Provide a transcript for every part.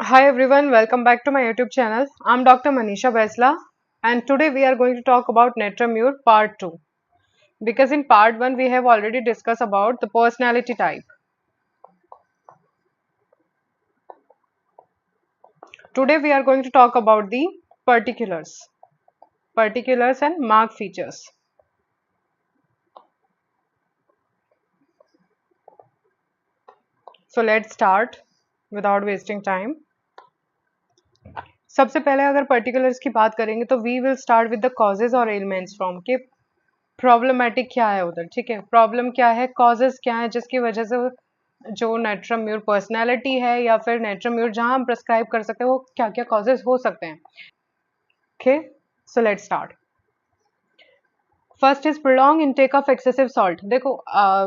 Hi everyone, welcome back to my YouTube channel. I'm Dr. Manisha Baisla and today we are going to talk about Netramure part 2 because in part 1 we have already discussed about the personality type. Today we are going to talk about the particulars and mark features. So let's start without wasting time. सबसे पहले अगर particulars की बात करेंगे तो we will start with the causes और ailments from के problematic क्या है उधर, ठीक है, प्रॉब्लम क्या है, कॉजेज क्या है जिसकी वजह से जो नेट्राम्यूर पर्सनालिटी है या फिर नेट्राम्यूर जहां हम प्रेस्क्राइब कर सकते हैं वो क्या क्या कॉजेज हो सकते हैं. Okay, so let's start. First is prolong intake of excessive salt. देखो,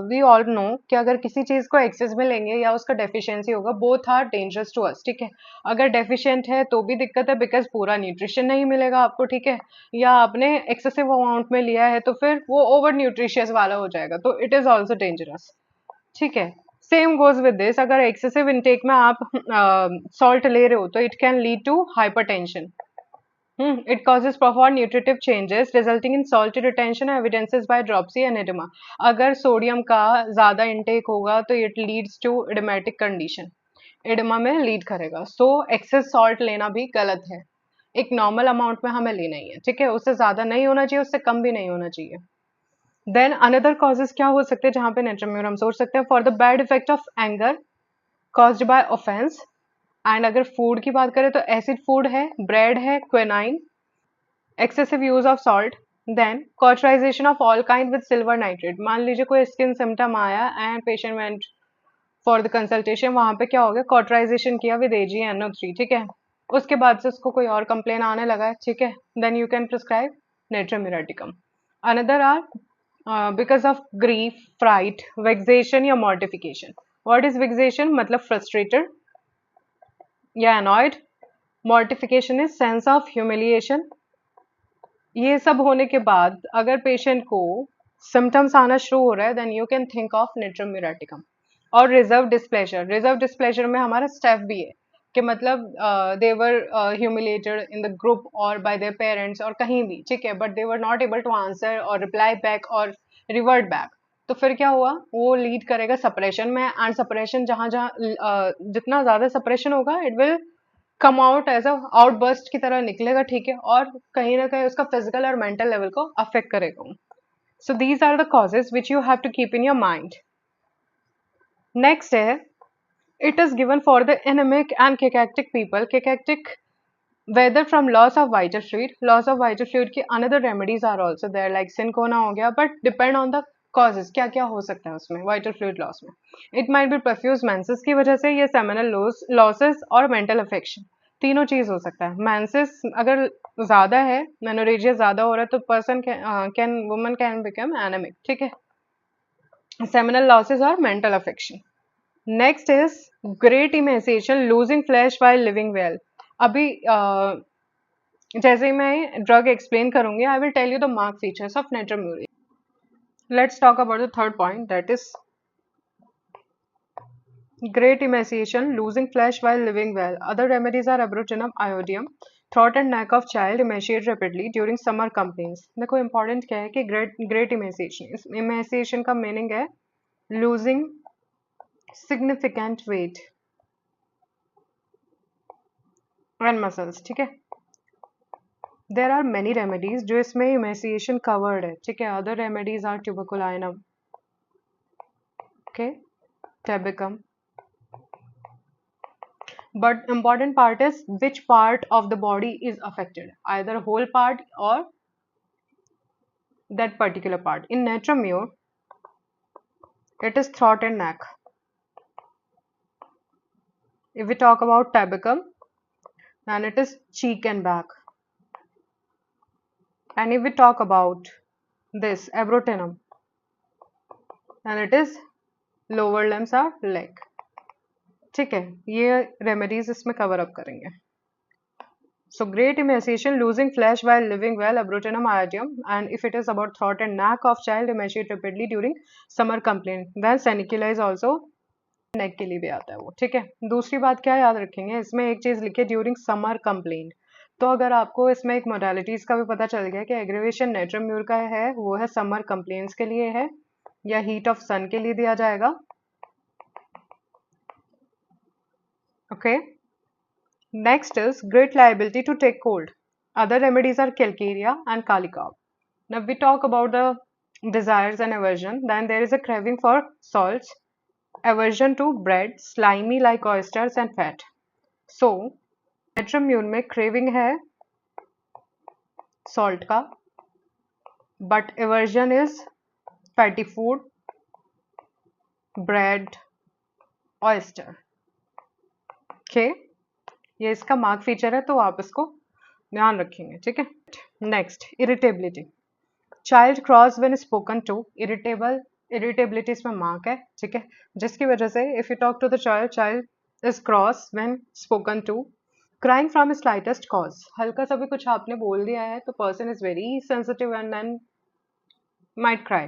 वी ऑल नो कि अगर किसी चीज को एक्सेस में लेंगे या उसका डेफिशिएंसी होगा, both are dangerous to us, ठीक है. अगर डेफिशिएंट है तो भी दिक्कत है बिकॉज पूरा न्यूट्रिशन नहीं मिलेगा आपको, ठीक है, या आपने एक्सेसिव अमाउंट में लिया है तो फिर वो ओवर न्यूट्रिशियस वाला हो जाएगा, तो इट इज ऑल्सो डेंजरस, ठीक है. सेम गोज विद दिस, अगर एक्सेसिव इनटेक में आप सॉल्ट ले रहे हो तो it can lead to hypertension. It causes profound nutritive changes resulting in salty retention evidences by dropsy and edema. अगर सोडियम का ज्यादा इंटेक होगा तो it leads to edematic condition, edema में लीड करेगा. सो एक्सेस सॉल्ट लेना भी गलत है. एक नॉर्मल अमाउंट में हमें लेना ही है, ठीक है, उससे ज्यादा नहीं होना चाहिए, उससे कम भी नहीं होना चाहिए. देन अनदर कॉजेज क्या हो सकते हैं जहां पे नेट्राम्यूर हम सोच सकते हैं, for the bad effect of anger caused by offence. And अगर फूड की बात करें तो एसिड फूड है, ब्रेड है, quinine, excessive use of salt, then cauterization of all kind with silver nitrate. मान लीजिए कोई स्किन सिम्टम आया and patient went for the consultation, वहां पे क्या हो गया, कॉटराइजेशन किया विद AgNO3, ठीक है, उसके बाद से उसको कोई और कंप्लेन आने लगा है, ठीक है, then you can prescribe natrum muriaticum. Another are because of grief, fright, vexation या मॉर्टिफिकेशन. What is vexation? मतलब फ्रस्ट्रेटेड या annoyed. Mortification is sense of humiliation. ये सब होने के बाद अगर पेशेंट को सिम्टम्स आना शुरू हो रहा है then you can think of natrum. और रिजर्व डिस्प्लेजर, रिजर्व डिस्प्लेजर में हमारा स्टेप भी है कि मतलब they were humiliated in the group और बाय देयर पेरेंट्स और कहीं भी, ठीक है, but they were not able to answer और रिप्लाई बैक और रिवर्ट बैक. तो फिर क्या हुआ, वो लीड करेगा सप्रेशन में, एंड सप्रेशन जहां जहां जितना ज्यादा सप्रेशन होगा it will come out as a outburst की तरह निकलेगा, ठीक है, और कहीं ना कहीं उसका फिजिकल और मेंटल लेवल को अफेक्ट करेगा. So these are the causes which you have to keep in your mind. Next है, it is given for the anemic and cachectic people. Cachectic, whether from loss of vital fluid, loss of vital fluid की another remedies are also there like Syncona हो गया, but depend on the causes, क्या क्या हो सकता है उसमें vital fluid loss में. It might be profuse menses की वजह से, ये seminal losses और mental affection, तीनों चीज हो सकता है. menses अगर ज्यादा है, मेनोरेजिया ज्यादा हो रहा है तो person can woman can become anemic, ठीक है. seminal losses और mental affection. Next is great emaciation, losing flesh while living well. अभी जैसे ही मैं ड्रग एक्सप्लेन करूंगी I will tell you the mark features of natrum mur. Let's talk about the third point, that is great emaciation, losing flesh while living well. Other remedies are abrotinum, iodium. Throat and neck of child emaciate rapidly during summer complaints. देखो important क्या है कि great emaciation, इस emaciation का meaning है losing significant weight and muscles, ठीक है. There are many remedies जो इसमें इमेसिएशन कवर्ड है, ठीक है. Other remedies are tuberculinum, okay, tabacum. But important part is which part of the body is affected, either whole part और that particular part. In natrum mur it is throat and neck. If we talk about tabicum, then it is cheek and back. And if we talk about this abrotinum, then it is lower limbs or leg, ठीक है. ये remedies इसमें cover up करेंगे. So great emaciation, losing flesh while living well, abrotinum, iodium. And if it is about throat and neck of child emaciate rapidly during summer complaint, then Senicula is also नेक के लिए भी आता है वो, ठीक है। दूसरी बात क्या याद रखेंगे, इसमें एक चीज लिखे ड्यूरिंग समर कंप्लेंट। तो अगर आपको इसमें एक मोडालिटीज का भी पता चल गया कि एग्रीवेशन नेट्रम्यूर का है, वो है समर कंप्लेंट्स के लिए है या हीट ऑफ सन के लिए दिया जाएगा। Okay, next is great liability to take cold. Other remedies are calcarea and kali carb. Now we talk about the desires and aversion. Then there is a craving for salts, aversion to bread, slimy like oysters and fat. So नेट्रम्यून में craving है salt का, but aversion is fatty food, bread, oyster. Okay, ये इसका mark feature है तो आप इसको ध्यान रखेंगे, ठीक है। Next, irritability. Child cross when spoken to. Irritability इसमें मार्क है, ठीक है, जिसकी वजह से if you talk to the child, child is cross when spoken to. Crying from slightest cause. हल्का सा भी कुछ आपने बोल दिया है तो person is very sensitive and then might cry.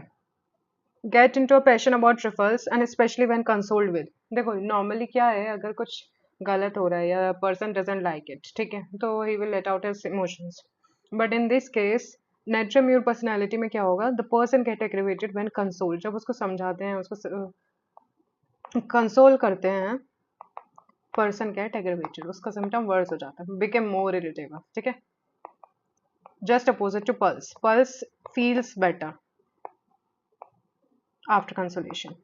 Get into a passion about trifles and especially when consoled with. देखो नॉर्मली क्या है, अगर कुछ गलत हो रहा है या पर्सन डजंट लाइक इट, ठीक है, तो he will let out his emotions. But in this case natrum mur personality में क्या होगा, the person get aggravated when consoled. जब उसको समझाते हैं, उसको कंसोल करते हैं, पर्सन गेट एग्रीवेटेड, उसका सिम्टम वर्स हो जाता है, बिकम मोर इरिटेबल, ठीक है। Just opposite to puls, puls feels better after consolation.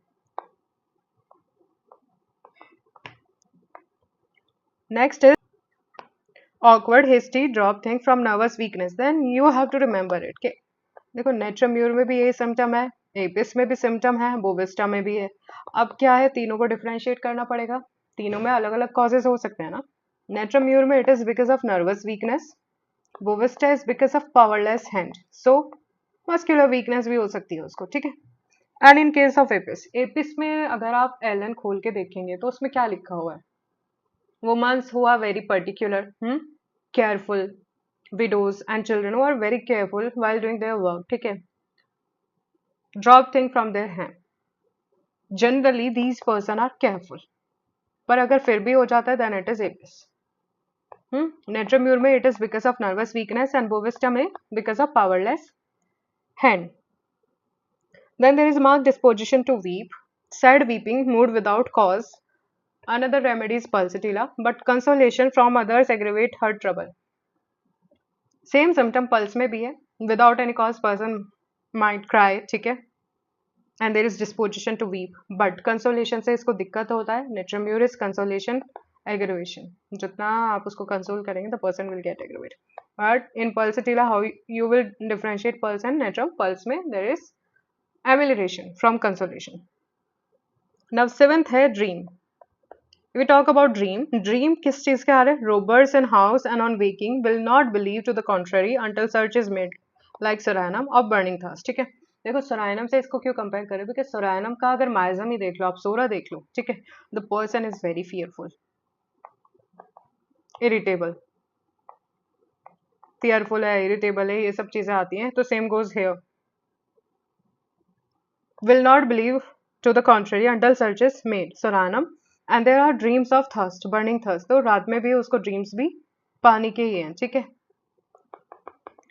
Next is awkward, hasty, drop thing from nervous weakness. Then you have to remember it कि देखो natrum mur में भी ये सिम्टम है, एपिस में भी सिम्टम है, बोविस्टा में भी है। अब क्या है, तीनों को डिफरेंशिएट करना पड़ेगा, तीनों में अलग अलग कॉजेज हो सकते हैं ना। नेट्रम्यूर में it is because of nervous weakness, Bovista is because of powerless hand, so muscular weakness भी हो सकती है उसको, ठीक है। And in case of Apis, Apis में अगर आप एलन खोल के देखेंगे तो उसमें क्या लिखा हुआ है, women's who are very particular, careful, widows and children who are very careful while doing their work, ठीक है, drop thing from their hand. Generally these person are careful, पर अगर फिर भी हो जाता है then it is apis. Natrum mur में it is because of nervous weakness and bovista में because of powerless hand. Then there is marked disposition to weep, sad weeping, mood without cause. Another remedy is pulsatilla, but consolation from others aggravate her trouble. Same symptom puls में भी है, without any cause person might cry, ठीक है, and there is disposition to weep, but consolation से इसको दिक्कत होता है। नेट्रम्यूर इज कंसोलेशन एग्रीवेशन, जितना आप उसको कंसोल करेंगे the person will get aggravate. But in pulsatilla how you will differentiate pulse and natrum, pulse में there is amelioration from consolation. Now seventh है dream. We talk about dream. Dream किस चीज के आ रहे हैं, robbers in house and on waking will not believe to the contrary until search is made, like Soranum or burning thirst, ठीक है। देखो सोरायनम से इसको क्यों कंपेयर करें, क्योंकि सोरायनम का अगर माइजम ही देख लो, आप सोरा देख लो, ठीक है, the person is very fearful, irritable, fearful है, इरिटेबल है, ये सब चीजें आती हैं, तो same goes hair. will not believe to the contrary until search is made, psorinum. And there are dreams of thirst, burning thirst, तो रात में भी उसको ड्रीम्स भी पानी के ही हैं, ठीक है,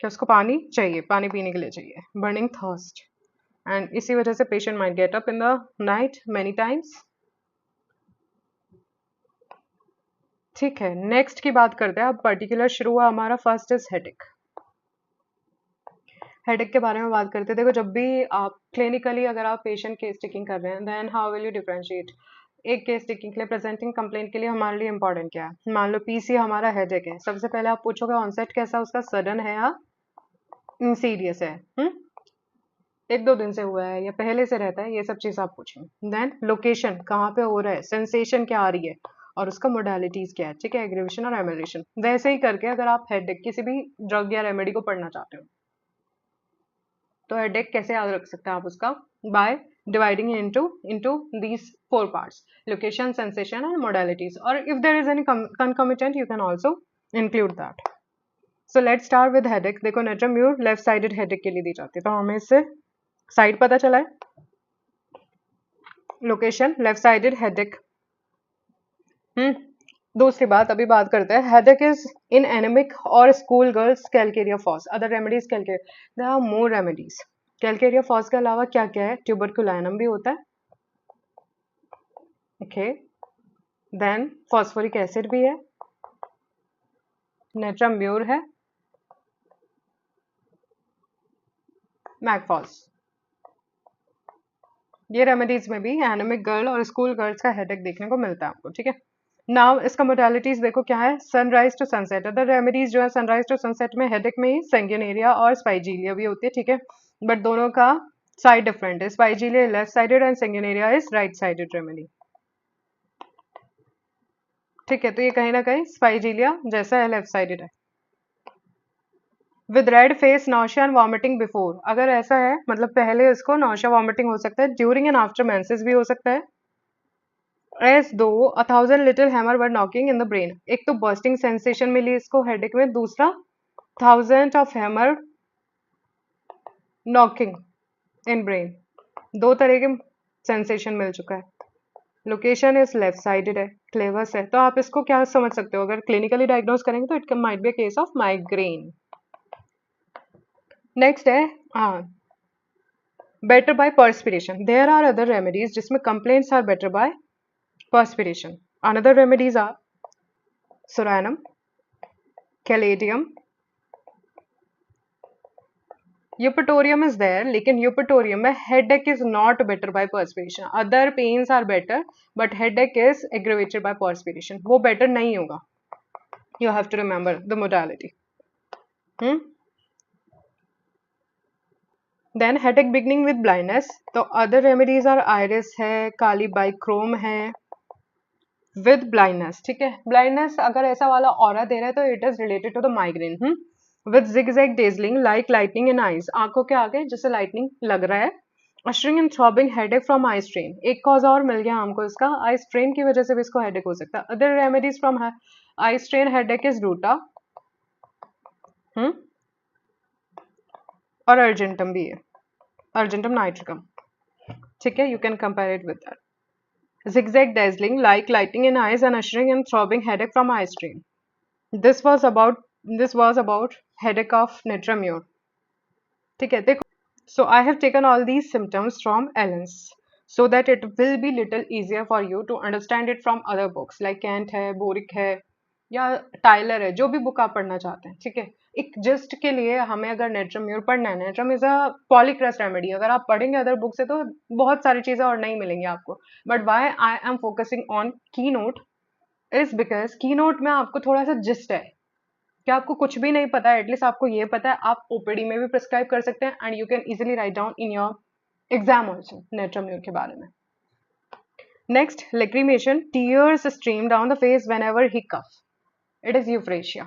कि उसको पानी चाहिए, पानी पीने के लिए चाहिए, बर्निंग थर्स्ट, एंड इसी वजह से patient might get up in the night many times, ठीक है। नेक्स्ट की बात करते हैं अब, पर्टिकुलर शुरू हुआ हमारा, फर्स्ट इज हेडेक। हेडेक के बारे में बात करते हैं। देखो जब भी आप क्लिनिकली अगर आप पेशेंट केस टेकिंग कर रहे हैं, then how will you differentiate, एक केस टेकिंग के लिए, प्रेजेंटिंग कंप्लेंट के लिए हमारे लिए इंपॉर्टेंट क्या है, मान लो पीसी हमारा हेडेक है, सबसे पहले आप पूछोगे ऑनसेट कैसा, उसका सडन है या इंसीडियस है, एक दो दिन से हुआ है या पहले से रहता है, ये सब चीज आप पूछेंगे। देन लोकेशन कहाँ पे हो रहा है, सेंसेशन क्या आ रही है, और उसका मोडालिटीज क्या है, ठीक है, एग्रीवेशन और एमिलेशन। वैसे ही करके अगर आप हेडेक किसी भी ड्रग या रेमेडी को पढ़ना चाहते हो, तो हेडेक कैसे याद रख सकते हैं आप उसका, bye dividing into these four parts: location, sensation and modalities, or if there is any concomitant you can also include that. So let's start with headache. देखो नेट्रम्यूर लेफ्ट साइडेड हेडेक के लिए दी जाती है, तो हमें इससे साइड पता चला है, location left sided headache. Hmm दूसरी बात अभी बात करते हैं, हेडेक इज इन एनेमिक और school girls calcarea phos. Other remedies calcarea, there are more remedies. Calcarea phos के अलावा क्या क्या है, ट्यूबरकुलाइनम भी होता है, ओके, देन फॉस्फोरिक एसिड भी है, नेट्राम्यूर है, मैकफॉस। ये रेमेडीज में भी एनेमिक गर्ल और स्कूल गर्ल्स का हेडेक देखने को मिलता है आपको, ठीक है। नाउ इसका मोडालिटीज देखो क्या है, sunrise to sunset. Other remedies जो है सनराइज टू सनसेट में हेडेक में ही सेंगुइनेरिया और स्पाइजीलिया भी होती है, ठीक है, बट दोनों का साइड डिफरेंट है। Spigelia left sided and sanguinaria is right sided remedy, ठीक है। तो ये कहीं ना कहीं स्पाइजीलिया जैसा है, लेफ्ट साइडेड है। With red face, nausea and vomiting before. अगर ऐसा है मतलब पहले इसको नौशिया वॉमिटिंग हो सकता है, ड्यूरिंग एंड आफ्टर मेंसेस भी हो सकता है। एज दो 1,000 little hammer were knocking in the brain. एक तो बर्स्टिंग सेंसेशन मिली इसको हेडेक में, दूसरा 1,000 of hammer knocking in brain. दो तरह के सेंसेशन मिल चुका है। लोकेशन इज लेफ्ट साइडेड है, क्लेवस है। तो आप इसको क्या समझ सकते हो, अगर क्लिनिकली डायग्नोज करेंगे तो it might be a case of migraine. Next है हाँ, better by perspiration. There are other remedies जिसमें complaints are better by perspiration. Another remedies are psorinum, caladium, eupatorium is there, लेकिन यूपिटोरियम में headache is not better by perspiration. Other pains are better but headache is aggravated by perspiration, वो better नहीं होगा। You have to remember the modality. Then headache beginning with blindness, तो other remedies are iris है, काली बाइक्रोम है, with blindness, ठीक है। Blindness अगर ऐसा वाला ऑरा दे रहा है तो it is related to the migraine. With zigzag dazzling like lightning in eyes, आंखों के आगे जैसे लाइटनिंग लग रहा है। Ushering and throbbing headache from eye strain, एक कॉज और मिल गया हमको इसका, आई स्ट्रेन की वजह से भी इसको हेडेक हो सकता है। Other remedies from eye strain headache is ruta और अर्जेंटम भी है, अर्जेंटम नाइट्रिकम, ठीक है, you can compare it with that. Zigzag dazzling like lightning in eyes and ushering in throbbing headache from eye strain. This was about this was about headache of Netramure. ठीक है देखो. So I have taken all these symptoms from Ellen's so that it will be little easier for you to understand it from other books like Kent है, Boric है या Tyler है, जो भी book आप पढ़ना चाहते हैं, ठीक है। एक जस्ट के लिए हमें अगर नेट्रम्यूर पढ़ना है, नेट्रम इज अ पॉलीक्रस रेमेडी, अगर आप पढ़ेंगे अदर बुक से तो बहुत सारी चीजें और नहीं मिलेंगी आपको। But why I am focusing on की नोट इज बिकॉज की नोट में आपको थोड़ा सा जिस्ट है कि आपको कुछ भी नहीं पता है, एटलीस्ट आपको ये पता है आप ओपीडी में भी प्रिस्क्राइब कर सकते हैं and you can easily write down in your exam also natrum mur के बारे में। Next, lacrimation, tears stream down the face whenever he cough, it is euphrasia,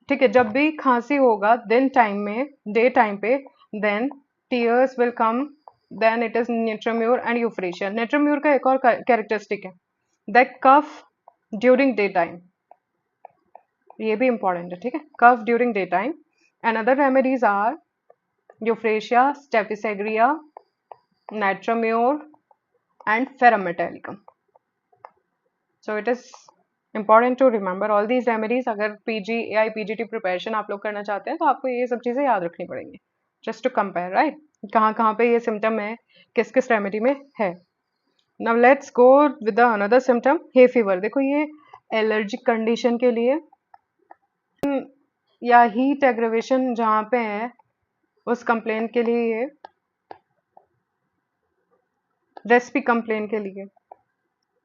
ठीक है। जब भी खांसी होगा दिन टाइम में, डे टाइम पे, then tears will come, then it is natrum mur and euphrasia. Natrum mur का एक और कैरेक्टरिस्टिक है that cough during day time, ये भी इंपॉर्टेंट है, ठीक है, cough during day time. And other remedies are euphrasia, staphysagria, natrum mur and ferrum metallicum. So it is important to remember all these remedies. अगर पीजी या पीजीटी प्रिपरेशन आप लोग करना चाहते हैं तो आपको ये सब चीजें याद रखनी पड़ेंगी, जस्ट टू कंपेयर, राइट, कहाँ कहाँ पे ये सिम्टम है, किस किस रेमेडी में है। Now let's go with another symptom, hay fever. देखो ये एलर्जिक कंडीशन के लिए या हीट एग्रेवेशन जहाँ पे है उस कंप्लेन के लिए, ये रेसिपी कंप्लेन के लिए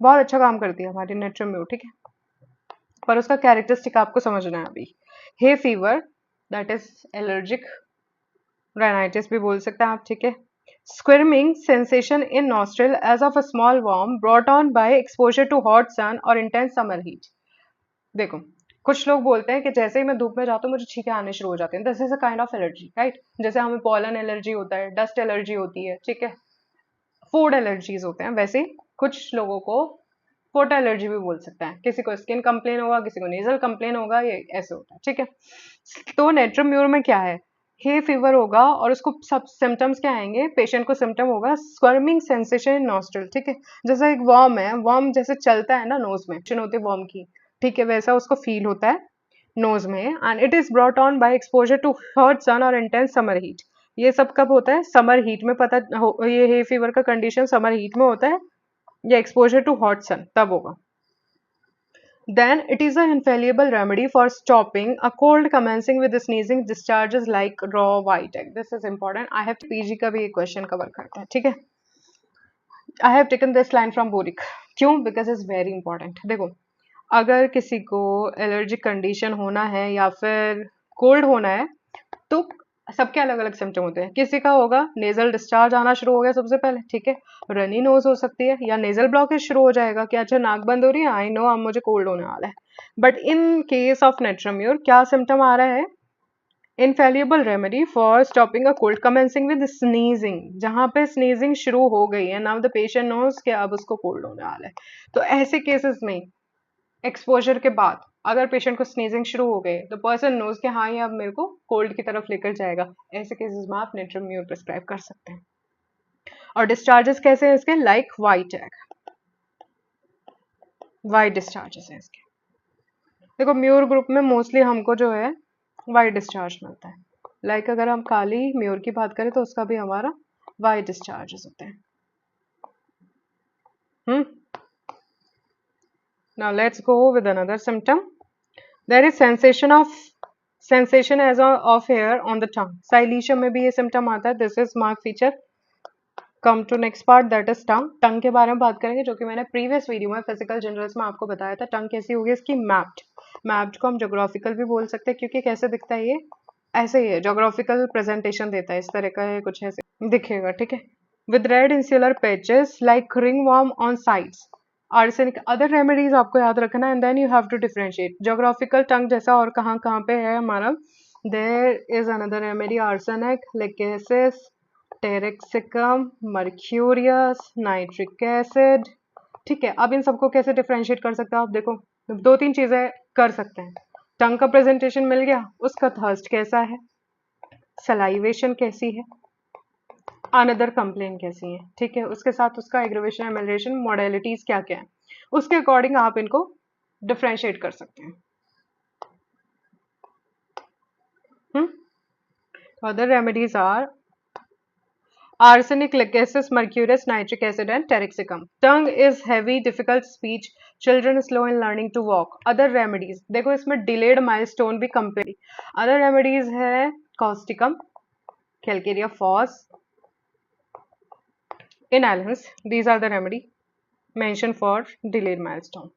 बहुत अच्छा काम करती है हमारी नेट्रम्यूर, ठीक है, पर उसका कैरेक्टरिस्टिक आपको समझना है अभी। Hay fever that is allergic rhinitis भी बोल सकते हैं आप, ठीक है। Squirming sensation in nostril as of a small worm brought on by exposure to hot sun और इंटेंस समर हीट। देखो कुछ लोग बोलते हैं कि जैसे ही मैं धूप में जाता हूँ मुझे छींकें आने शुरू हो जाती हैं, this is a kind of allergy, right. जैसे हमें पॉलन एलर्जी होता है, डस्ट एलर्जी होती है, ठीक है, फूड एलर्जीज होते हैं, वैसे कुछ लोगों को फोटो एलर्जी भी बोल सकते हैं। किसी को स्किन कंप्लेन होगा, किसी को नेजल कंप्लेन होगा, ये ऐसे होता है, ठीक है। तो नेट्रम्यूर में क्या है, हे फीवर होगा और उसको सब सिम्टम्स क्या आएंगे, पेशेंट को सिम्टम होगा स्क्वर्मिंग सेंसेशन इन नॉस्ट्रल, ठीक है, जैसा एक वर्म है, वर्म जैसे चलता है ना नोज में, होती है वर्म की, ठीक है, वैसा उसको फील होता है नोज में। And it is brought on by exposure to hot sun और इंटेंस समर हीट। ये सब कब होता है, समर हीट में ये हे फीवर का कंडीशन समर हीट में होता है, या एक्सपोजर टू हॉट सन तब होगा। Then it is an infallible remedy for stopping a cold commencing with sneezing discharges like raw white egg. This is important. I have PG का भी एक क्वेश्चन कवर करता है, ठीक है। I have taken this line from boric, क्यों, because is very important. देखो, अगर किसी को एलर्जिक कंडीशन होना है या फिर कोल्ड होना है तो सबके अलग अलग सिम्टम होते हैं। किसी का होगा नेजल डिस्चार्ज आना शुरू हो गया सबसे पहले, ठीक है, रनी नोज हो सकती है, या नेजल ब्लॉकेज शुरू हो जाएगा कि अच्छा नाक बंद हो रही है, आई नो अब मुझे कोल्ड होने वाला है। But in case of natrum mur क्या सिम्टम आ रहा है, infallible remedy for stopping a cold commencing with sneezing, जहां पे स्नीजिंग शुरू हो गई है, नाउ द पेशेंट नोज कि अब उसको कोल्ड होने वाला है। तो ऐसे केसेस में एक्सपोजर के बाद अगर पेशेंट को स्नीजिंग शुरू हो गई तो पर्सन नोज कि हाँ ये अब मेरे को कोल्ड की तरफ लेकर जाएगा, ऐसे केसेस में आप नेट्रोम्यूर प्रिस्क्राइब कर सकते हैं। और डिस्चार्जेस कैसे हैं इसके, like white egg, white discharges हैं इसके। देखो म्यूर ग्रुप में मोस्टली हमको जो है वाइट डिस्चार्ज मिलता है, लाइक अगर हम काली म्यूर की बात करें तो उसका भी हमारा वाइट डिस्चार्जेस होते हैं। Now let's go with another symptom. There is sensation as of hair on the tongue. Silesia में भी ये symptom आता है. This is mark feature. Come to next part, that is tongue. Tongue के बारे में बात करेंगे, जो कि मैंने previous वीडियो में फिजिकल जनरल्स में आपको बताया था। टंग कैसी होगी इसकी, मैप्ड। मैप्ड को हम जोग्राफिकल भी बोल सकते हैं, क्योंकि कैसे दिखता है ये, ऐसे ही है, जोग्राफिकल प्रेजेंटेशन देता है, इस तरह का है, कुछ ऐसे दिखेगा, ठीक है। With red insular patches like ringworm on sides, arsenic. Other remedies आपको याद रखना है, and then you have to differentiate geographical tongue जैसा और कहाँ कहाँ पे है हमारा। There is another remedy, arsenic, lachesis, taraxacum, mercurius, nitric acid, ठीक है। अब इन सबको कैसे डिफरेंशिएट कर सकते हो आप, देखो दो तीन चीजें कर सकते हैं। टंग का प्रेजेंटेशन मिल गया, उसका थर्स्ट कैसा है, सलाइवेशन कैसी है, अनदर कंप्लेन कैसी है, ठीक है, उसके साथ उसका एग्रीवेशन एमिलेशन मॉडलिटीज क्या क्या है, उसके अकॉर्डिंग आप इनको डिफरेंशिएट कर सकते हैं। Other remedies are arsenic, lachesis, mercurius, nitric acid, and taraxicum. Tongue is heavy, difficult speech. Children slow in learning to walk. Other remedies, देखो इसमें delayed milestone भी कंपेयर। Other remedies है causticum, calcarea phos, inhalants. These are the remedy mentioned for delayed milestone.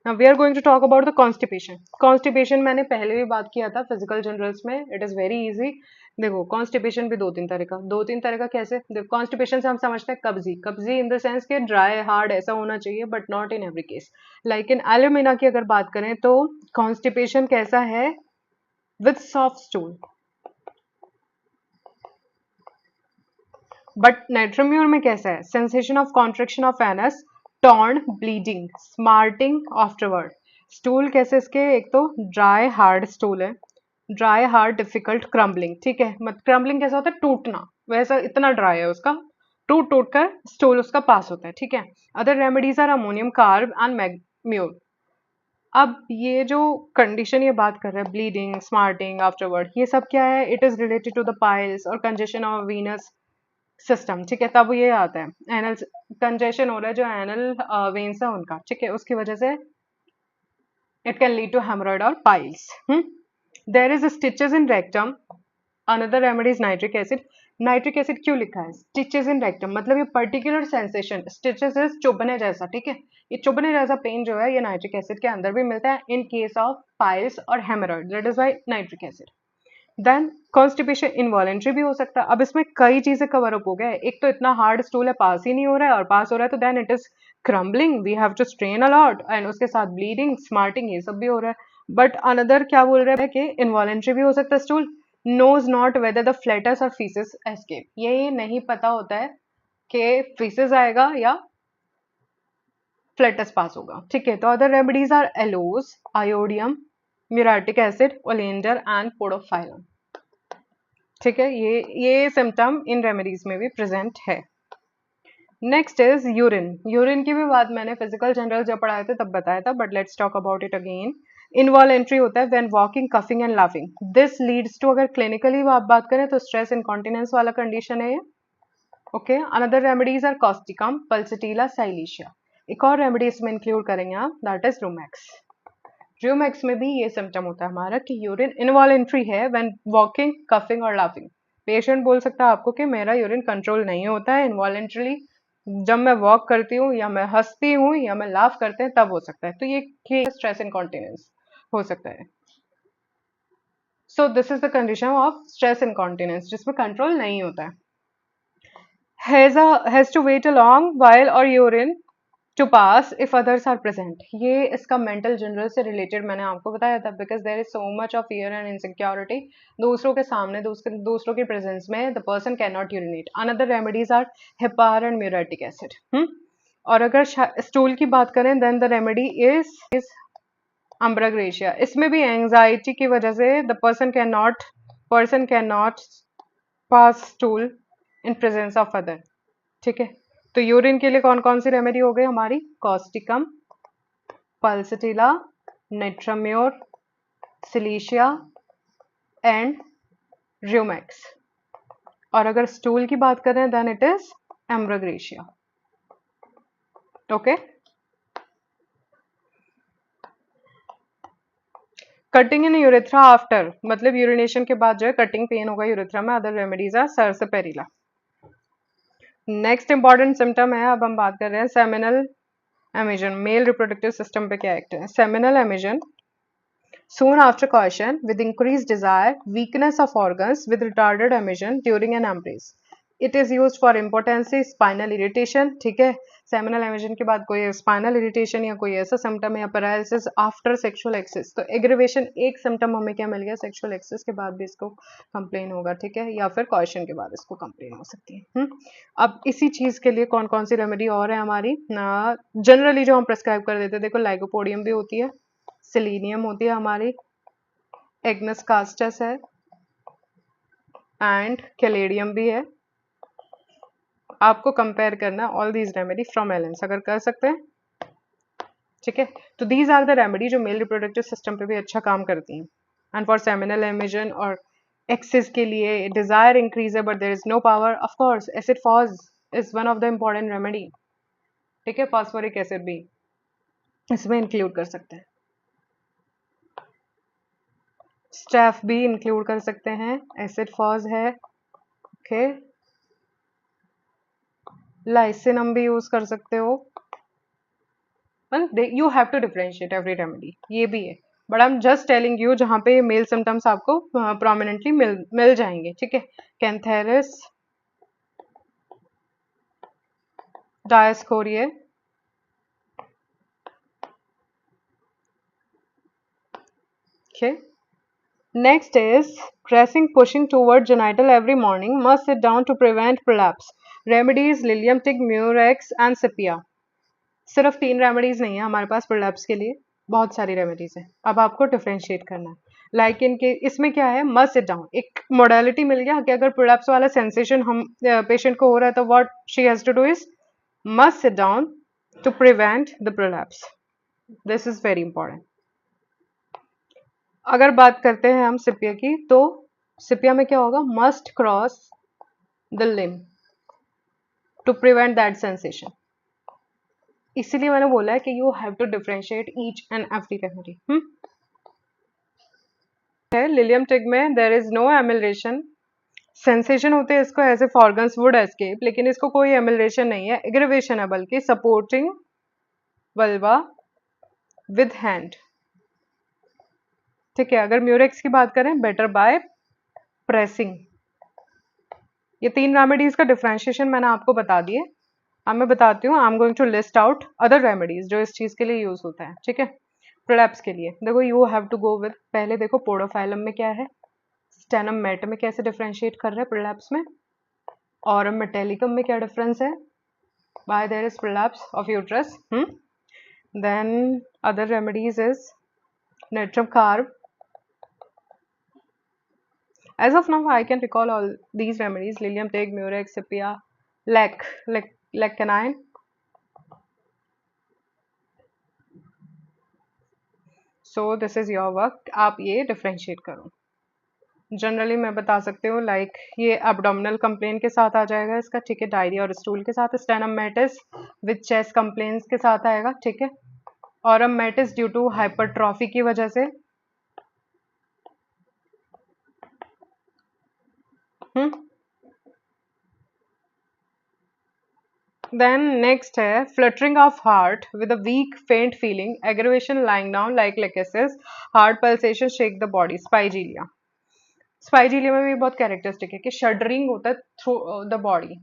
Now we are going to talk about the constipation. Constipation मैंने पहले भी बात किया था फिजिकल जनरल्स में, इट इज वेरी इजी। देखो constipation भी दो तीन तरह का कैसे, देखो कॉन्स्टिपेशन से हम समझते हैं कब्जी, कब्जी इन द सेंस के ड्राई हार्ड ऐसा होना चाहिए, but not in every case. Like in alumina की अगर बात करें तो कॉन्स्टिपेशन कैसा है, विद सॉफ्ट स्टूल। बट नाइट्रोम्यूर में कैसा है, sensation of contraction of anus, torn, bleeding, smarting afterward. Stool कैसे इसके, एक तो ड्राई हार्ड स्टूल है, ड्राई हार्ड डिफिकल्ट, क्रम्बलिंग, ठीक है, मत क्रम्बलिंग कैसा होता है, टूटना, वैसा इतना ड्राई है उसका, टूट टूट कर स्टूल उसका पास होता है, ठीक है। Other remedies are ammonium carb and mag mur. अब ये जो कंडीशन ये बात कर रहे हैं, ब्लीडिंग, स्मार्टिंग आफ्टरवर्ड, ये सब क्या है, it is related to the piles और कंजेशन ऑफ वीनस सिस्टम, ठीक है, तब ये आता है एनल कंजेशन हो रहा है, जो एनल वेन्स है उनका, ठीक है, उसकी वजह से it can lead to haemorrhoid और piles. There is stitches in rectum, another remedy is nitric acid. Nitric acid क्यों लिखा है, स्टिचेस इन रेक्टम मतलब ये पर्टिकुलर सेंसेशन, स्टिचेस इज चुभने जैसा, ठीक है, ये चुभने जैसा पेन जो है ये नाइट्रिक एसिड के अंदर भी मिलता है इन केस ऑफ पाइल्स और hemorrhoid, that is why nitric acid. Then constipation involuntary भी हो सकता है। अब इसमें कई चीजें कवर अप हो गए, एक तो इतना हार्ड स्टूल है, पास ही नहीं हो रहा है, और पास हो रहा है तो then it is crumbling, we have to strain a lot, and उसके साथ ब्लीडिंग, स्मार्टिंग, ये सब भी हो रहा है। बट अनदर क्या बोल रहे हैं कि इनवॉलेंट्री भी हो सकता है stool, knows not whether the flatus और फीसेस एस्केप, ये नहीं पता होता है कि फीसेस आएगा या फ्लेटस पास होगा, ठीक है। तो other remedies are aloes, iodium, muriatic acid, oleander and podophyllum. ठीक है, ये सिम्टम इन रेमेडीज में भी प्रेजेंट है। Next is urine. यूरिन की भी बात मैंने फिजिकल जनरल जब पढ़ाए थे तब बताया था, but let's talk about it again. Involuntary होता है when walking, coughing and laughing. This leads to, अगर क्लिनिकली आप बात करें तो स्ट्रेस इनकॉन्टिनेंस वाला कंडीशन है ये। Okay, another remedies are causticum, pulsatilla, silicea. एक और रेमेडी इसमें इंक्लूड करेंगे आप, दैट इज रूमैक्स। रूमैक्स में भी ये सिम्टम होता है हमारा कि यूरिन इनवॉलेंट्री है व्हेन वॉकिंग, कफिंग और लाफिंग। पेशेंट बोल सकता है आपको कि मेरा यूरिन कंट्रोल नहीं होता है इनवॉलेंट्रीली, जब मैं वॉक करती हूँ या मैं हंसती हूँ या मैं लाफ करते हैं तब हो सकता है, तो ये स्ट्रेस इनकॉन्टिनेंस हो सकता है। So this is the condition of stress incontinence जिसमें कंट्रोल नहीं होता है। has to wait a long while or urine to pass if others are present। ये इसका मेंटल जनरल से रिलेटेड मैंने आपको बताया था, because there is so much of fear and insecurity. दूसरों के सामने, दूसरों की प्रेजेंस में the person can not urinate. Another remedies are hepar and muriatic acid. और अगर स्टूल की बात करें then the remedy is ambra grisea. इसमें भी एंजाइटी की वजह से the person can not pass stool in presence of other. ठीक है, तो यूरिन के लिए कौन कौन सी रेमेडी हो गई हमारी? Causticum, pulsatilla, natrum mur, silicea and rumex. और अगर स्टूल की बात करें then it is ambra grisea. Okay, cutting in urethra after, मतलब यूरिनेशन के बाद जो है कटिंग पेन होगा यूरेथ्रा में। Other remedies are sarsaparilla. Next important symptom है, अब हम बात कर रहे हैं seminal emission. Male reproductive system पे क्या एक्ट है? Seminal emission soon after caution with increased desire, weakness of organs with retarded emission during an embrace. It is used for impotency, spinal irritation। ठीक है, सेमिनल एमिशन के बाद कोई spinal irritation या कोई ऐसा सिम्टम है, या पैरालिसिस आफ्टर सेक्सुअल एक्सेस, तो एग्रीवेशन एक सिम्टम हमें क्या मिल गया? सेक्सुअल एक्सेस के बाद भी इसको कंप्लेन होगा। ठीक है, या फिर कॉशन के बाद इसको कंप्लेन हो सकती है। अब इसी चीज के लिए कौन कौन सी रेमेडी और है हमारी? जनरली जो हम प्रेस्क्राइब कर देते हैं, देखो लाइकोपोडियम भी होती है, सेलेनियम होती है हमारी, एग्नस कास्टस है एंड कैलेडियम भी है। आपको कंपेयर करना ऑल दीज रेमेडी फ्रॉम एलेंस, अगर कर सकते हैं। ठीक है, तो दीज आर द रेमेडी जो मेल रिप्रोडक्टिव सिस्टम पे भी अच्छा काम करती हैं। एंड फॉर सेमिनल एमिजन और एक्सेस के लिए डिजायर इंक्रीज है but there is no power, of course acid phos is one of the important remedy. ठीक है, फॉस्फोरिक एसिड भी इसमें इंक्लूड कर सकते हैं, स्टैफ भी इंक्लूड कर सकते हैं, एसिड फॉज है। ओके, लाइसिनम भी यूज कर सकते हो। You have to differentiate every remedy, ये भी है, but I am just telling you जहाँ पे मेल सिम्टम्स आपको प्रोमिनेंटली मिल जाएंगे। ठीक है, cantharis, dioscorea, okay. Next is pressing, pushing toward genital every morning. Must sit down to prevent prolapse. Remedies Lilium tig, Murex and Sepia. सिर्फ 3 remedies नहीं है हमारे पास प्रोलैप्स के लिए, बहुत सारी रेमेडीज है। अब आपको डिफरेंशिएट करना है। लाइक इनके इसमें क्या है? मस्ट सिट डाउन, एक मोडालिटी मिल गया कि अगर प्रोलैप्स वाला सेंसेशन हम पेशेंट को हो रहा है तो what she has to do is must sit down to prevent the prolapse. This is very important. अगर बात करते हैं हम सिपिया की, तो सिपिया में क्या होगा? Must cross the limb to prevent that sensation. इसीलिए मैंने बोला है कि you have to differentiate each and every remedy. Lilium tig में there is no amelioration, sensation होते हैं इसको as if organs would escape, लेकिन इसको कोई एमिलरेशन नहीं है, एग्रीवेशन है, बल्कि सपोर्टिंग वल्वा विद हैंड। ठीक है, अगर म्यूरेक्स की बात करें, बेटर बाय प्रेसिंग। ये 3 रेमेडीज का डिफरेंशिएशन मैंने आपको बता दिए। अब मैं बताती हूँ, I am going to list out other remedies जो इस चीज के लिए यूज होता है। ठीक है, प्रोलैप्स के लिए देखो, you have to go with, पहले देखो पोडोफाइलम में क्या है, स्टेनम मेट में कैसे डिफरेंशिएट कर रहे हैं प्रोलैप्स में, और मेटेलिकम में क्या डिफरेंस है, why there is prolapse of uterus। Then other remedies is natrum carb As of now, I can recall all these remedies: Lilium twig, murex, sepia, leccanine. So this is your work. आप ये differentiate करो. Generally मैं बता सकती हूँ like ये abdominal complain के साथ आ जाएगा इसका, ठीक है, डायरिया और स्टूल के साथ, स्टेनोमेटिस विद चेस्ट कंप्लेन्स के साथ आएगा, ठीक है, ऑरमेटिस ड्यू टू हाइपरट्रॉफी की वजह से, देन नेक्स्ट है fluttering of heart with a weak faint feeling, aggravation lying down like lachesis, heart pulsation, shake the body, spigelia. Spigelia में भी बहुत कैरेक्टरिस्टिक है कि शडरिंग होता है through the body,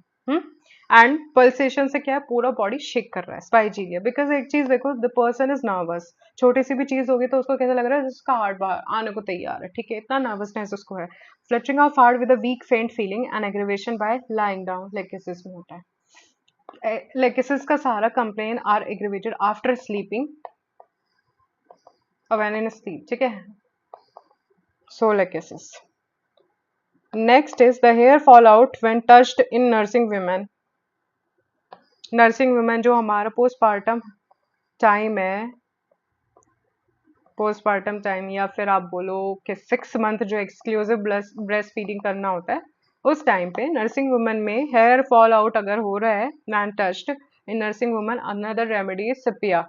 and pulsation से क्या है, पूरा बॉडी शेक कर रहा है, स्पाइजीलिया. बिकॉज एक चीज देखो, द पर्सन इज नर्वस, छोटी सी भी चीज होगी तो उसको कैसा लग रहा है, उसका हार्ट बाहर आने को तैयार है, ठीक है, इतना नर्वसनेस उसको है. Fluttering of heart with a weak faint feeling and aggravation by lying down, lachesis में होता है. लेकेसिस का सारा complain are aggravated after sleeping, when in sleep, ठीक है. So lachesis. Next is the hair fall out when touched in nursing women. Nursing women जो हमारा postpartum time है, पोस्टपार्टम टाइम या फिर आप बोलो कि 6 मंथ जो एक्सक्लूसिव ब्रेस्ट फीडिंग करना होता है, उस टाइम पे नर्सिंग वुमेन में हेयर फॉल आउट अगर हो रहा है when touched in nursing women, another remedy is sepia.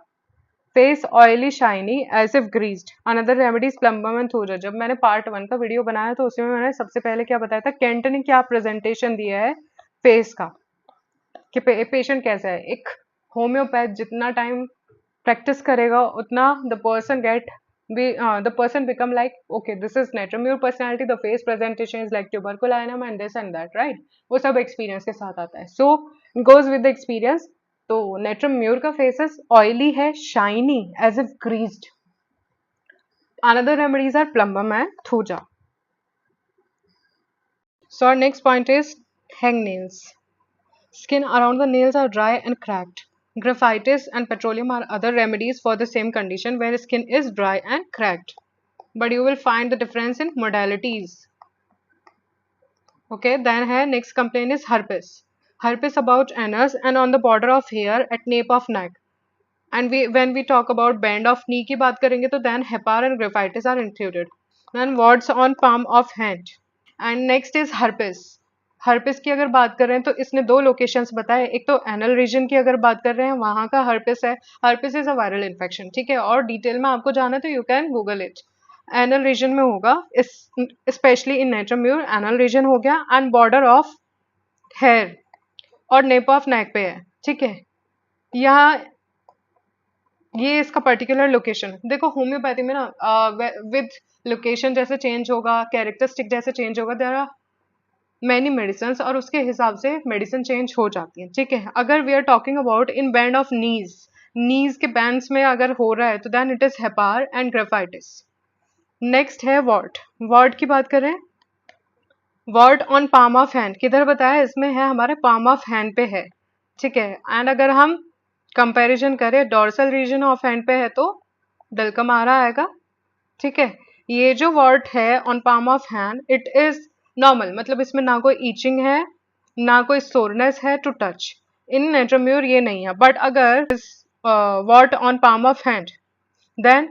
Face oily shiny as if greased, another remedies plumbum and thuja. जब मैंने पार्ट 1 का वीडियो बनाया तो उसमें मैंने सबसे पहले क्या बताया था, केंट ने क्या प्रेजेंटेशन दिया है फेस का, कि पेशेंट कैसा है. एक होम्योपैथ जितना टाइम प्रैक्टिस करेगा उतना the person become like okay this is natrum mur personality, the face presentation is like tuberculinum and this and that, right. वो सब एक्सपीरियंस के साथ आता है, so goes with the experience. तो नेट्रम्यूर का फेसेस ऑयली है, shiny as if greased. Another remedies are plumbum and thuja. So our next point is hangnails. Skin around the nails are dry and cracked. Graphitis and petroleum are other remedies for the same condition where skin is dry and cracked. But you will find the difference in modalities. Okay, then here next complaint is herpes. Herpes about anus and on the border of hair at nape of neck. And when we talk about bend of knee की बात करेंगे तो then hepar and graphitis are included. Then warts on palm of hand. And next is herpes. Herpes की अगर बात कर रहे हैं तो इसने 2 लोकेशंस बताए. एक तो एनल रीजन की अगर बात कर रहे हैं वहां का हर्पिस है. Herpes is a viral infection, ठीक है, और डिटेल में आपको जाना है तो you can Google it. Anal reason में होगा, specially in natrum mur anal reason हो गया, एंड बॉर्डर ऑफ हेयर और नेप ऑफ नेक पे है, ठीक है. यहाँ ये इसका पर्टिकुलर लोकेशन. देखो होम्योपैथी में ना विद लोकेशन जैसे चेंज होगा, कैरेक्टरिस्टिक जैसे चेंज होगा, देयर आर मैनी मेडिसिन और उसके हिसाब से मेडिसिन चेंज हो जाती है, ठीक है. अगर we are talking about in band of knees के बैंड्स में अगर हो रहा है तो then it is hepar and graphites. Next है वॉर्ट की बात करें. Wart on palm of hand किधर बताया, इसमें है हमारे पाम ऑफ हैंड पे है, ठीक है. एंड अगर हम कंपैरिजन करें डोर्सल रीजन ऑफ हैंड पे है तो डलकमारा आएगा, ठीक है. ये जो वॉर्ट है on palm of hand it is normal, मतलब इसमें ना कोई ईचिंग है ना कोई सोरनेस है टू टच. इन नेट्रम्यूर ये नहीं है. बट अगर wart on palm of hand then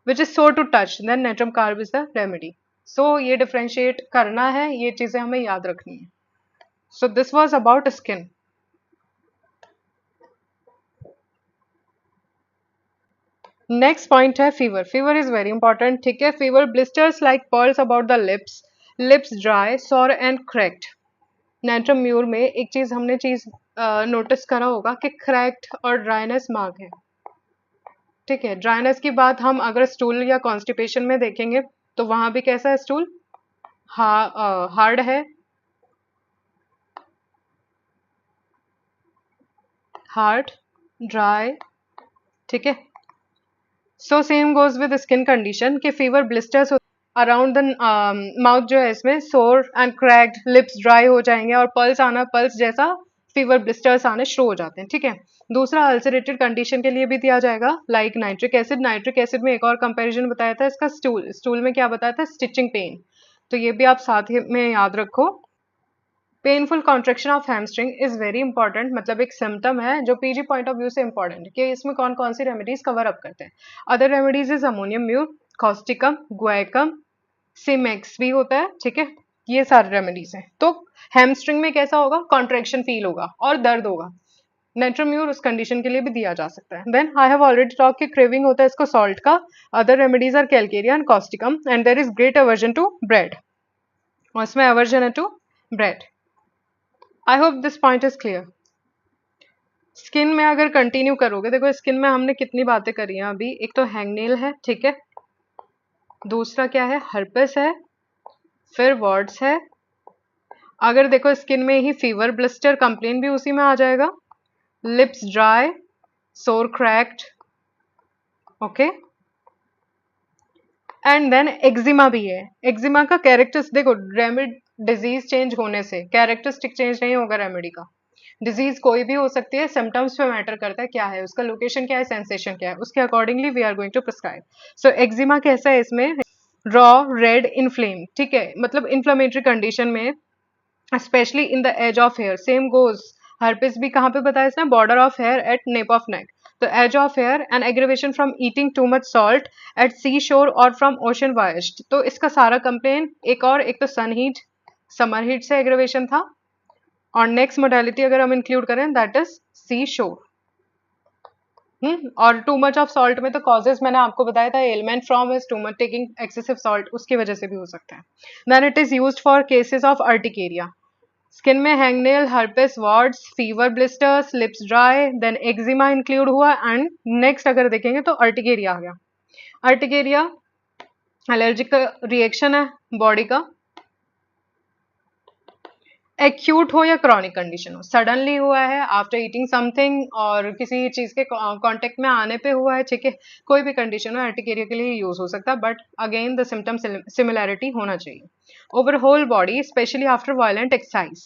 which is sore to touch then natrum carb is the remedy. So ये डिफ्रेंशिएट करना है, ये चीजें हमें याद रखनी है. So this was about skin. Next point है fever. Fever is very important, ठीक है. Fever blisters like pearls about the lips dry sore and cracked. Natrum mur में एक चीज हमने नोटिस करा होगा कि क्रैक्ड और ड्राइनेस मार्क है, ठीक है. ड्राइनेस की बात हम अगर स्टूल या कॉन्स्टिपेशन में देखेंगे तो वहां भी कैसा है, स्टूल हार्ड है, हार्ड ड्राई, ठीक है. So same goes with skin condition के fever blisters around the mouth जो है इसमें सोर एंड क्रैक्ड, लिप्स ड्राई हो जाएंगे और पल्स जैसा फीवर ब्लिस्टर्स आने शुरू हो जाते हैं, ठीक है. दूसरा अल्सरेटेड कंडीशन के लिए भी दिया जाएगा like nitric acid. Nitric acid में एक और कंपैरिजन बताया था इसका स्टूल में क्या बताया था, स्टिचिंग पेन. तो ये भी आप साथ ही में याद रखो। Painful contraction of hamstring is very important, मतलब एक सिम्टम है जो पीजी पॉइंट ऑफ व्यू से इंपॉर्टेंट है कि इसमें कौन कौन सी रेमेडीज कवर अप करते हैं। Other remedies is ammonium mur, causticum, guaiacum, cimex भी होता है, ठीक है। ये सारे रेमेडीज हैं। तो हैमस्ट्रिंग में कैसा होगा, कॉन्ट्रेक्शन फील होगा और दर्द होगा। नेट्रोम्यूर उस कंडीशन के लिए भी दिया जा सकता है। Then I have already talk कि क्रेविंग होता है इसको सॉल्ट का। Other remedies are calcarea and causticum and there is great aversion to bread, और इसमें अवर्जन है to bread. I hope this point is clear. Skin में अगर कंटिन्यू करोगे, देखो स्किन में हमने कितनी बातें करी हैं अभी। एक तो हैंगनेल है, ठीक है। दूसरा क्या है, हर्पेस है, फिर वर्ड्स है। अगर देखो स्किन में ही फीवर, ब्लिस्टर, कंप्लेन भी उसी में आ जाएगा। Lips dry, sore cracked, okay. And then eczema भी है। एक्जिमा का कैरेक्टर्स देखो, रेमेडी डिजीज चेंज होने से कैरेक्टरिस्टिक चेंज नहीं होगा रेमेडी का। डिजीज कोई भी हो सकती है, सिम्टम्स पे मैटर करता है, क्या है उसका लोकेशन, क्या है सेंसेशन, क्या है, उसके accordingly we are going to prescribe. So eczema कैसा है, इसमें रॉ रेड इन्फ्लेम, ठीक है, मतलब इन्फ्लेमेटरी कंडीशन में, specially in the edge of hair. Same goes, herpes भी कहाँ पे बताया इसने, border of hair at nape of neck. तो edge of hair and aggravation from eating too much salt at sea shore और from ocean वॉयस्ट। तो इसका सारा कंप्लेन एक तो सन हीट, समर हीट से एग्रेवेशन था। और नेक्स्ट मोडालिटी अगर हम इंक्लूड करें दैट इज सी शोर। और टू मच ऑफ सॉल्ट में तो कॉजेज मैंने आपको बताया था, element from is too much taking excessive salt, उसकी वजह से भी हो सकता है। Then it is used for cases of urticaria. Skin में hangnail, herpes, warts, fever, blisters, lips dry, then eczema include हुआ। एंड नेक्स्ट अगर देखेंगे तो अर्टिकेरिया आ गया। अर्टिकेरिया एलर्जिक रिएक्शन है बॉडी का। एक्यूट हो या क्रॉनिक कंडीशन हो, सडनली हुआ है आफ्टर ईटिंग समथिंग और किसी चीज के कांटेक्ट में आने पे हुआ है, ठीक है। कोई भी कंडीशन हो अर्टिकेरिया के लिए यूज हो सकता है, but again the symptom similarity होना चाहिए। Over whole body specially after violent exercise,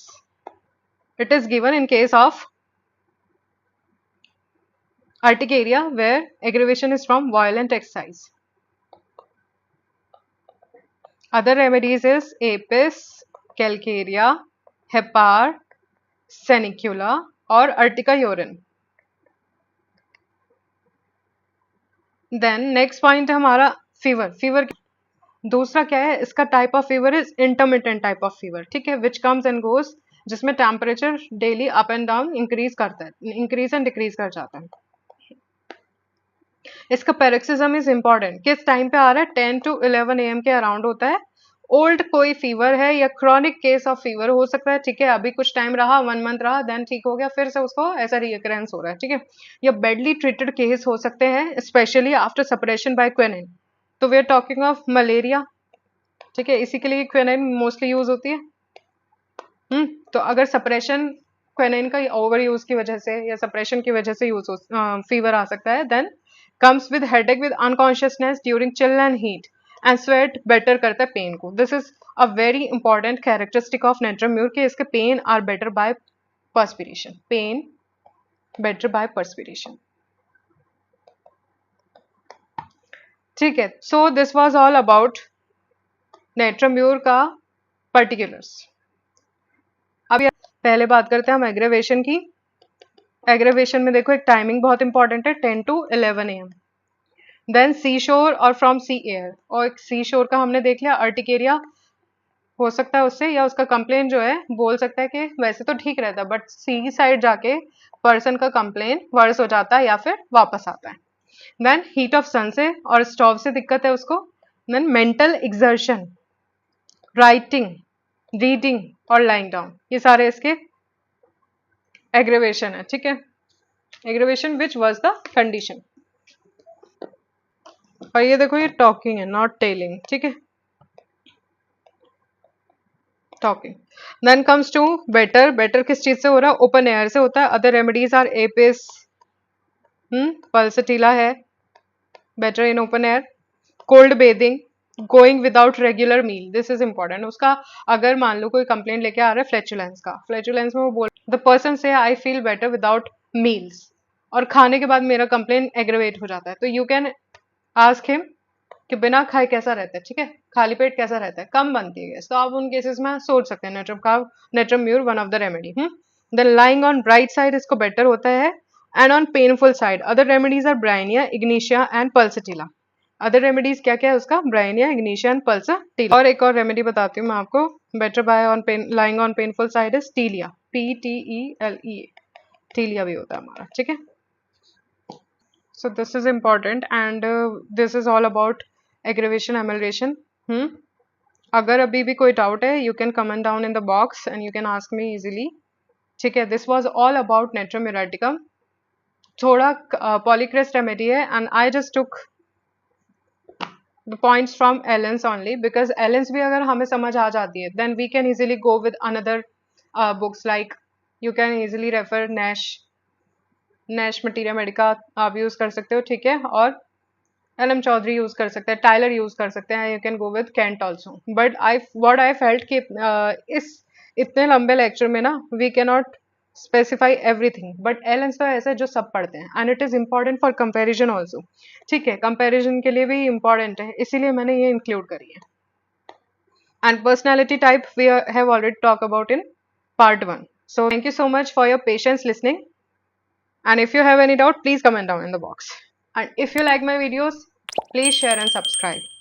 it is given in case of urticaria where aggravation is from violent exercise. Other remedies is apis, calcarea, hepar, senicula और urtica urens. Then next point है हमारा fever. Fever दूसरा क्या है, इसका type of fever is intermittent type of fever, ठीक है, which comes and goes, जिसमें temperature daily up and down increase करता है, इंक्रीज एंड डिक्रीज कर जाता है। इसका पैरोक्सिज्म इज इंपॉर्टेंट, किस टाइम पे आ रहा है, 10 to 11 AM के अराउंड होता है। ओल्ड कोई फीवर है या क्रॉनिक केस ऑफ फीवर हो सकता है, ठीक है, अभी कुछ टाइम रहा, 1 मंथ रहा, देन ठीक हो गया, फिर से उसको ऐसा रिकरेंस हो रहा है, ठीक है। या बेडली ट्रीटेड केस हो सकते हैं specially after suppuration by quinine. तो we are talking of malaria, ठीक है, इसी के लिए क्विनिन मोस्टली यूज होती है। तो अगर सपरेशन क्विनिन का ओवर यूज की वजह से या सपरेशन की वजह से यूज हो फीवर आ सकता है। Then comes with headache with unconsciousness during chill and heat and sweat better करता है पेन को। This is a very important characteristic of natrum mur कि इसके pain are better by perspiration, pain better by perspiration, ठीक है। So this was all about natrum mur का particulars. अब पहले बात करते हैं हम एग्रेवेशन की। एग्रेवेशन में देखो एक टाइमिंग बहुत इंपॉर्टेंट है, 10 to 11 AM। Then C shore और फ्रॉम सी एयर, और एक सी शोर का हमने देख लिया, अर्टिकेरिया हो सकता है उससे, या उसका कंप्लेन जो है बोल सकता है कि वैसे तो ठीक रहता है बट सी साइड जाके पर्सन का कंप्लेन वर्स हो जाता है या फिर वापस आता है। देन हीट ऑफ सन से और स्टोव से दिक्कत है उसको। Then mental exertion, writing, reading और लाइंग डाउन, ये सारे इसके एग्रेवेशन है, ठीक है। Aggravation which was the condition. और ये देखो ये टॉकिंग है, नॉट टेलिंग, ठीक है, talking. Then comes to better. Better किस चीज से हो रहा है, ओपन एयर से होता है। Other remedies are apis, pulsatilla है, better in open air. Cold bathing, going without regular meal, this is important. उसका अगर मान लो कोई कंप्लेंट लेके आ रहा है फ्लैचुलेंस का, फ्लैचुलेंस में वो बोल, द पर्सन से I feel better without meals, और खाने के बाद मेरा कंप्लेंट एग्रेवेट हो जाता है, तो यू कैन आस्क हिम कि बिना खाए कैसा रहता है, ठीक है, खाली पेट कैसा रहता है, कम बनती है गैस, तो आप उन केसेस में सोच सकते हैं natrum carb, natrum mur one of the remedy. Then lying on bright side इसको बेटर होता है, and on painful side other remedies are bryonia, ignatia and pulsatilla. Other remedies क्या क्या है उसका, ब्राइनिया, इग्निशिया एंड पल्सटिला। और एक और रेमेडी बताती हूँ मैं आपको, better bye on pen, lying on painful side is टीलिया, PTELEA, टीलिया भी होता है हमारा, ठीक है। So this is important and this is all about aggravation amelioration. अगर अभी भी कोई डाउट है you can comment down in the box and you can ask me easily. ठीक है, this was all about Natrum muraticum. थोड़ा polycrest remedy है and I just took the points from Ellen's only because Ellen's भी अगर हमें समझ आ जाती है then we can easily go with another books like you can easily refer Nash Materia Medica आप use कर सकते हो, ठीक है, और एल चौधरी यूज कर सकते हैं, टाइलर यूज कर सकते हैं, you can go with kent also, but I what I felt कि इस इतने लंबे लेक्चर में ना we can not specify everything, but all तो ऐसा है जो सब पढ़ते हैं and it is important for comparison also, ठीक है, कंपेरिजन के लिए भी इम्पॉर्टेंट है, इसीलिए मैंने ये इंक्लूड करी है। And personality type we have already talk about in part 1. So thank you so much for your patience listening, and if you have any doubt please comment down in the box, and if you like my videos please share and subscribe.